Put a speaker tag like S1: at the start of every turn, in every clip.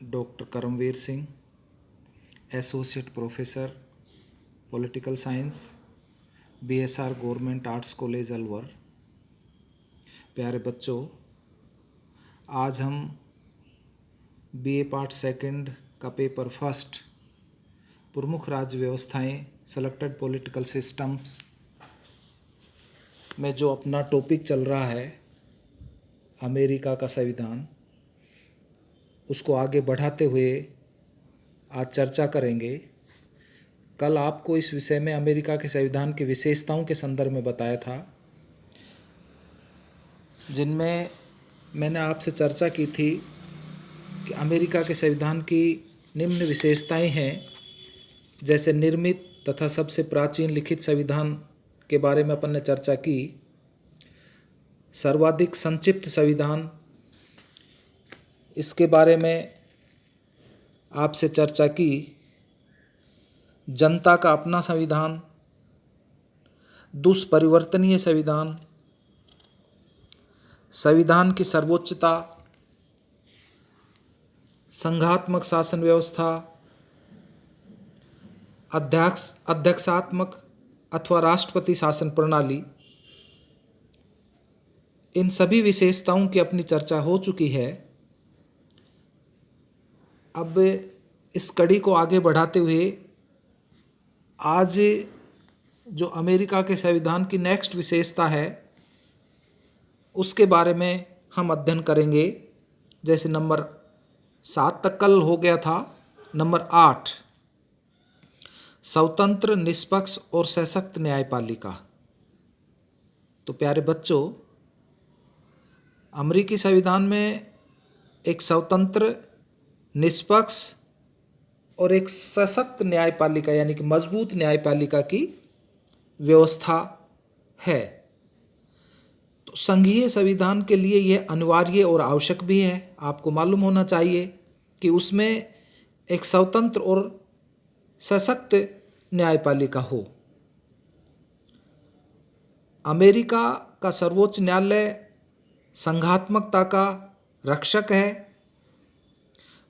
S1: Doctor Karamvir Singh, associate professor political science, BSR government arts college Alwar. प्यारे बच्चों, आज हम BA पार्ट सेकंड का पेपर फर्स्ट प्रमुख राज्य व्यवस्थाएं सेलेक्टेड पॉलिटिकल सिस्टम्स में जो अपना टॉपिक चल रहा है अमेरिका का संविधान, उसको आगे बढ़ाते हुए आज चर्चा करेंगे। कल आपको इस विषय में अमेरिका के संविधान की विशेषताओं के संदर्भ में बताया था, जिनमें मैंने आपसे चर्चा की थी कि अमेरिका के संविधान की निम्न विशेषताएं हैं, जैसे निर्मित तथा सबसे प्राचीन लिखित संविधान के बारे में अपन ने चर्चा की, सर्वाधिक संक्षिप्त संविधान, इसके बारे में आपसे चर्चा की, जनता का अपना संविधान, दुष्परिवर्तनीय संविधान, संविधान की सर्वोच्चता, संघात्मक शासन व्यवस्था, अध्यक्षात्मक अथवा राष्ट्रपति शासन प्रणाली। इन सभी विशेषताओं की अपनी चर्चा हो चुकी है। अब इस कड़ी को आगे बढ़ाते हुए आज जो अमेरिका के संविधान की नेक्स्ट विशेषता है उसके बारे में हम अध्ययन करेंगे। जैसे नंबर 7 तक कल हो गया था, नंबर 8 स्वतंत्र, निष्पक्ष और सशक्त न्यायपालिका। तो प्यारे बच्चों, अमेरिकी संविधान में एक स्वतंत्र, निष्पक्ष और एक सशक्त न्यायपालिका यानी कि मजबूत न्यायपालिका की व्यवस्था है। तो संघीय संविधान के लिए यह अनिवार्य और आवश्यक भी है। आपको मालूम होना चाहिए कि उसमें एक स्वतंत्र और सशक्त न्यायपालिका हो। अमेरिका का सर्वोच्च न्यायालय संघात्मकता का रक्षक है,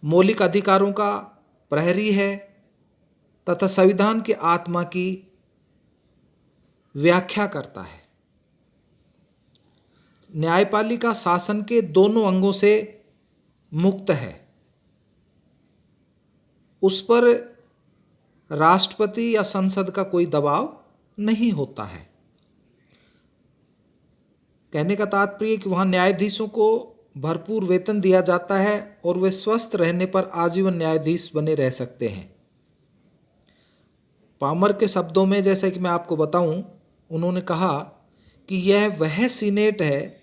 S1: मौलिक अधिकारों का प्रहरी है तथा संविधान की आत्मा की व्याख्या करता है। न्यायपालिका शासन के दोनों अंगों से मुक्त है। उस पर राष्ट्रपति या संसद का कोई दबाव नहीं होता है। कहने का तात्पर्य कि वहाँ न्यायाधीशों को भरपूर वेतन दिया जाता है और वे स्वस्थ रहने पर आजीवन न्यायाधीश बने रह सकते हैं। पामर के शब्दों में जैसे कि मैं आपको बताऊं, उन्होंने कहा कि यह वह सीनेट है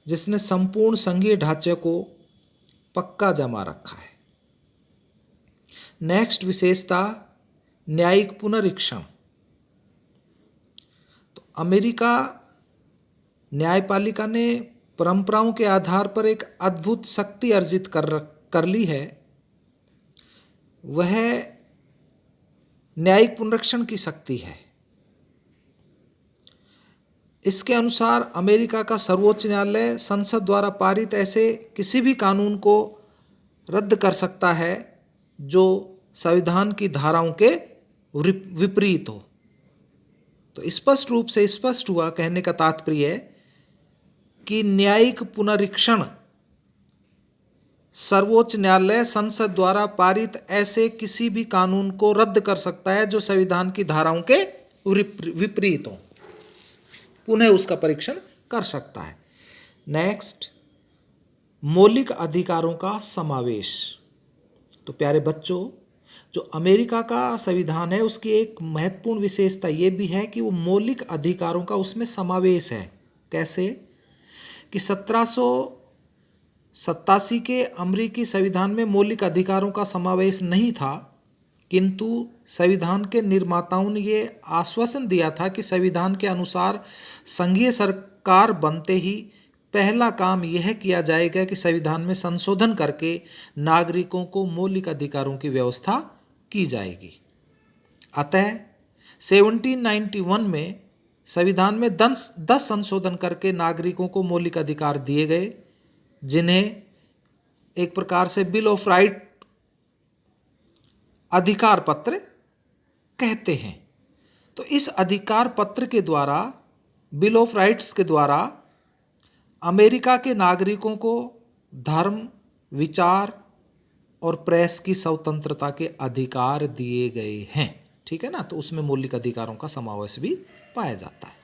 S1: जिसने संपूर्ण संघीय ढांचे को पक्का जमा रखा है। नेक्स्ट विशेषता, न्यायिक पुनरीक्षण। तो अमेरिका न्यायपालिका ने परंपराओं के आधार पर एक अद्भुत शक्ति अर्जित कर ली है। वह न्यायिक पुनरीक्षण की शक्ति है। इसके अनुसार अमेरिका का सर्वोच्च न्यायालय संसद द्वारा पारित ऐसे किसी भी कानून को रद्द कर सकता है जो संविधान की धाराओं के विपरीत हो। तो स्पष्ट रूप से स्पष्ट हुआ, कहने का तात्पर्य कि न्यायिक पुनरीक्षण सर्वोच्च न्यायालय संसद द्वारा पारित ऐसे किसी भी कानून को रद्द कर सकता है जो संविधान की धाराओं के विपरीत हो, पुनः उसका परीक्षण कर सकता है। नेक्स्ट, मौलिक अधिकारों का समावेश। तो प्यारे बच्चों, जो अमेरिका का संविधान है उसकी एक महत्वपूर्ण विशेषता ये भी है कि वो मौलिक अधिकारों का उसमें समावेश है। कैसे कि 1787 के अमेरिकी संविधान में मौलिक अधिकारों का समावेश नहीं था, किंतु संविधान के निर्माताओं ने ये आश्वासन दिया था कि संविधान के अनुसार संघीय सरकार बनते ही पहला काम यह किया जाएगा कि संविधान में संशोधन करके नागरिकों को मौलिक अधिकारों की व्यवस्था की जाएगी। अतः 1791 में संविधान में 10 संशोधन करके नागरिकों को मौलिक अधिकार दिए गए, जिन्हें एक प्रकार से बिल ऑफ राइट अधिकार पत्र कहते हैं। तो इस अधिकार पत्र के द्वारा, बिल ऑफ राइट्स के द्वारा, अमेरिका के नागरिकों को धर्म, विचार और प्रेस की स्वतंत्रता के अधिकार दिए गए हैं। ठीक है ना, तो उसमें मौलिक अधिकारों का समावेश भी पाया जाता है।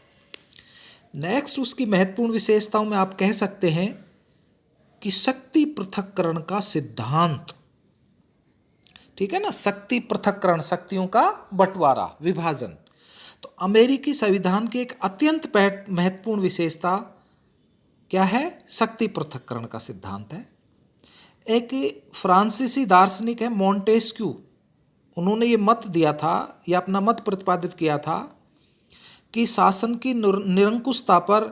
S1: नेक्स्ट, उसकी महत्वपूर्ण विशेषताओं में आप कह सकते हैं कि शक्ति पृथक्करण का सिद्धांत। ठीक है ना, शक्ति पृथक्करण, शक्तियों का बंटवारा, विभाजन। तो अमेरिकी संविधान की एक अत्यंत महत्वपूर्ण विशेषता क्या है? शक्ति पृथक्करण का सिद्धांत है। एक फ्रांसीसी दार्शनिक है मॉन्टेस्क्यू, उन्होंने ये मत दिया था या अपना मत प्रतिपादित किया था कि शासन की निरंकुशता पर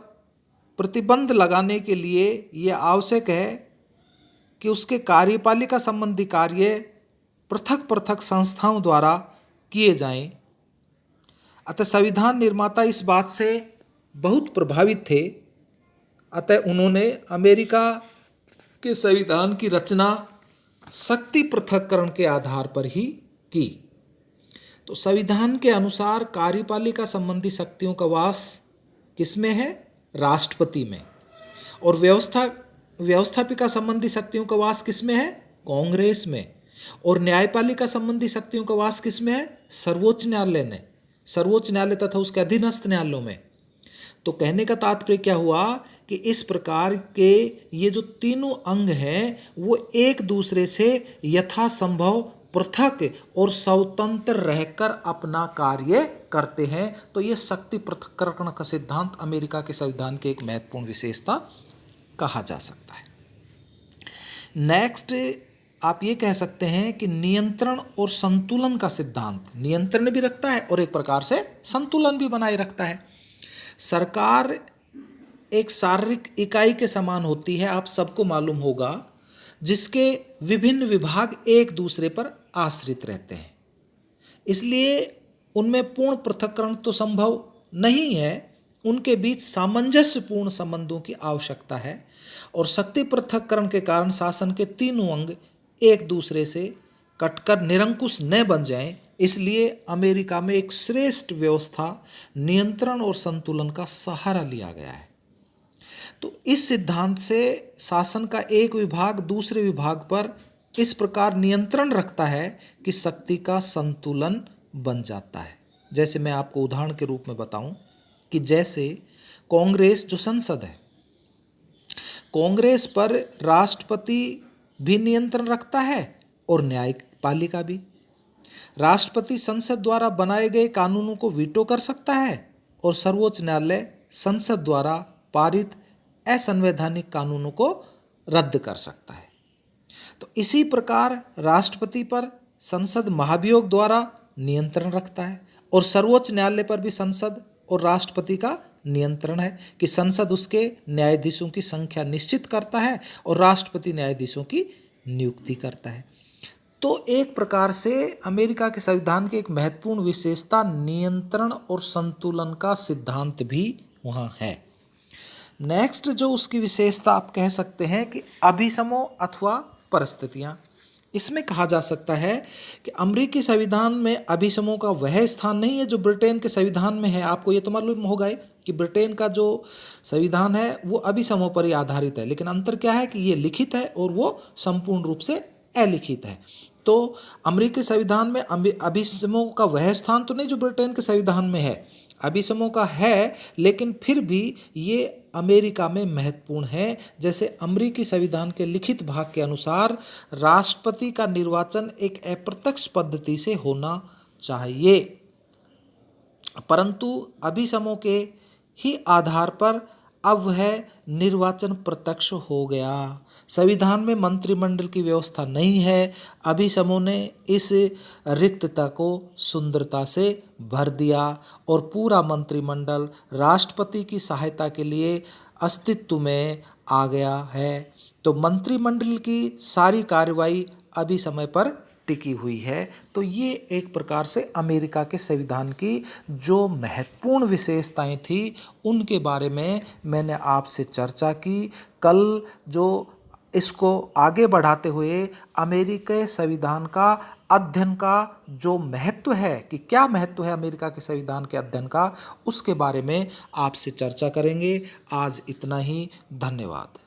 S1: प्रतिबंध लगाने के लिए ये आवश्यक है कि उसके कार्यपालिका संबंधी कार्य पृथक पृथक संस्थाओं द्वारा किए जाएं। अतः संविधान निर्माता इस बात से बहुत प्रभावित थे, अतः उन्होंने अमेरिका के संविधान की रचना शक्ति पृथक्करण के आधार पर ही की। तो संविधान के अनुसार कार्यपालिका संबंधी शक्तियों का वास किसमें है? राष्ट्रपति में। और व्यवस्थापिका संबंधी शक्तियों का वास किसमें है? कांग्रेस में। और न्यायपालिका संबंधी शक्तियों का वास किसमें है? सर्वोच्च न्यायालय ने, सर्वोच्च न्यायालय तथा उसके अधीनस्थ न्यायालयों में। तो कहने का तात्पर्य क्या हुआ कि इस प्रकार के ये जो तीनों अंग हैं वो एक दूसरे से यथासंभव पृथक और स्वतंत्र रहकर अपना कार्य करते हैं। तो ये शक्ति पृथक्करण का सिद्धांत अमेरिका के संविधान की एक महत्वपूर्ण विशेषता कहा जा सकता है। नेक्स्ट, आप ये कह सकते हैं कि नियंत्रण और संतुलन का सिद्धांत नियंत्रण भी रखता है और एक प्रकार से संतुलन भी बनाए रखता है। सरकार एक शारीरिक इकाई के समान होती है, आप सबको मालूम होगा, जिसके विभिन्न विभाग एक दूसरे पर आश्रित रहते हैं। इसलिए उनमें पूर्ण पृथक्करण तो संभव नहीं है, उनके बीच सामंजस्यपूर्ण संबंधों की आवश्यकता है। और शक्ति पृथक्करण के कारण शासन के तीनों अंग एक दूसरे से कटकर निरंकुश न बन जाएं, इसलिए अमेरिका में एक श्रेष्ठ व्यवस्था नियंत्रण और संतुलन का सहारा लिया गया है। तो इस सिद्धांत से शासन का एक विभाग दूसरे विभाग पर इस प्रकार नियंत्रण रखता है कि शक्ति का संतुलन बन जाता है। जैसे मैं आपको उदाहरण के रूप में बताऊं कि जैसे कांग्रेस जो संसद है, कांग्रेस पर राष्ट्रपति भी नियंत्रण रखता है और न्यायपालिका भी। राष्ट्रपति संसद द्वारा बनाए गए कानूनों को वीटो कर सकता है और सर्वोच्च न्यायालय संसद द्वारा पारित असंवैधानिक कानूनों को रद्द कर सकता है। तो इसी प्रकार राष्ट्रपति पर संसद महाभियोग द्वारा नियंत्रण रखता है और सर्वोच्च न्यायालय पर भी संसद और राष्ट्रपति का नियंत्रण है कि संसद उसके न्यायाधीशों की संख्या निश्चित करता है और राष्ट्रपति न्यायाधीशों की नियुक्ति करता है। तो एक प्रकार से अमेरिका के संविधान की एक महत्वपूर्ण विशेषता नियंत्रण और संतुलन का सिद्धांत भी वहाँ है। नेक्स्ट जो उसकी विशेषता आप कह सकते हैं कि अभिसमों अथवा परिस्थितियाँ। इसमें कहा जा सकता है कि अमेरिकी संविधान में अभिसमों का वह स्थान नहीं है जो ब्रिटेन के संविधान में है। आपको ये तो मालूम होगा ही कि ब्रिटेन का जो संविधान है वो अभिसमों पर ही आधारित है, लेकिन अंतर क्या है कि ये लिखित है और वो संपूर्ण रूप से अलिखित है। तो अमेरिकी संविधान में अभिसमों का वह स्थान तो नहीं जो ब्रिटेन के संविधान में है, अभिसमों का है, लेकिन फिर भी ये अमेरिका में महत्वपूर्ण है। जैसे अमेरिकी संविधान के लिखित भाग के अनुसार राष्ट्रपति का निर्वाचन एक अप्रत्यक्ष पद्धति से होना चाहिए, परंतु अभिसमों के ही आधार पर अब वह निर्वाचन प्रत्यक्ष हो गया। संविधान में मंत्रिमंडल की व्यवस्था नहीं है। अभिसमों ने इस रिक्तता को सुंदरता से भर दिया और पूरा मंत्रिमंडल राष्ट्रपति की सहायता के लिए अस्तित्व में आ गया है। तो मंत्रिमंडल की सारी कार्रवाई अभी समय पर टिकी हुई है। तो ये एक प्रकार से अमेरिका के संविधान की जो महत्वपूर्ण विशेषताएं थी उनके बारे में मैंने आपसे चर्चा की। कल जो इसको आगे बढ़ाते हुए अमेरिकी संविधान का अध्ययन का जो महत्व है कि क्या महत्व है अमेरिका के संविधान के अध्ययन का, उसके बारे में आपसे चर्चा करेंगे। आज इतना ही। धन्यवाद।